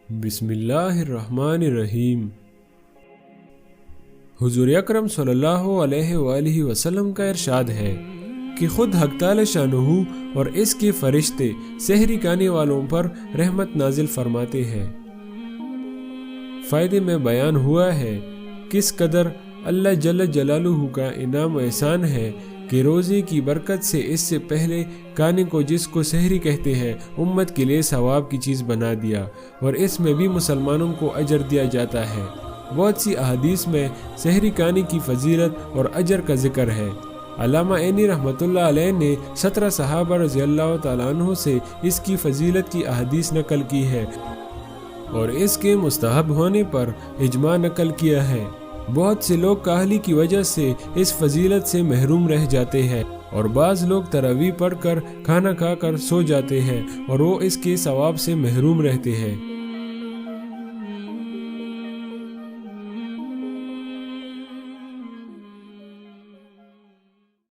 بسم اللہ الرحمن الرحیم۔ حضور اکرم صلی اللہ علیہ وآلہ وسلم کا ارشاد ہے کہ خود حق تعالی شانہ اور اس کے فرشتے سحری کھانے والوں پر رحمت نازل فرماتے ہیں۔ فائدے میں بیان ہوا ہے کس قدر اللہ جل جلالہ کا انعام و احسان ہے کہ روزے کی برکت سے اس سے پہلے کھانے کو جس کو سحری کہتے ہیں امت کے لیے ثواب کی چیز بنا دیا، اور اس میں بھی مسلمانوں کو اجر دیا جاتا ہے۔ بہت سی احادیث میں سحری کھانے کی فضیلت اور اجر کا ذکر ہے۔ علامہ عینی رحمۃ اللہ علیہ نے 17 صحابہ رضی اللہ تعالیٰ عنہ سے اس کی فضیلت کی احادیث نقل کی ہے اور اس کے مستحب ہونے پر اجماع نقل کیا ہے۔ بہت سے لوگ کاہلی کی وجہ سے اس فضیلت سے محروم رہ جاتے ہیں، اور بعض لوگ تراویح پڑھ کر کھانا کھا کر سو جاتے ہیں اور وہ اس کے ثواب سے محروم رہتے ہیں۔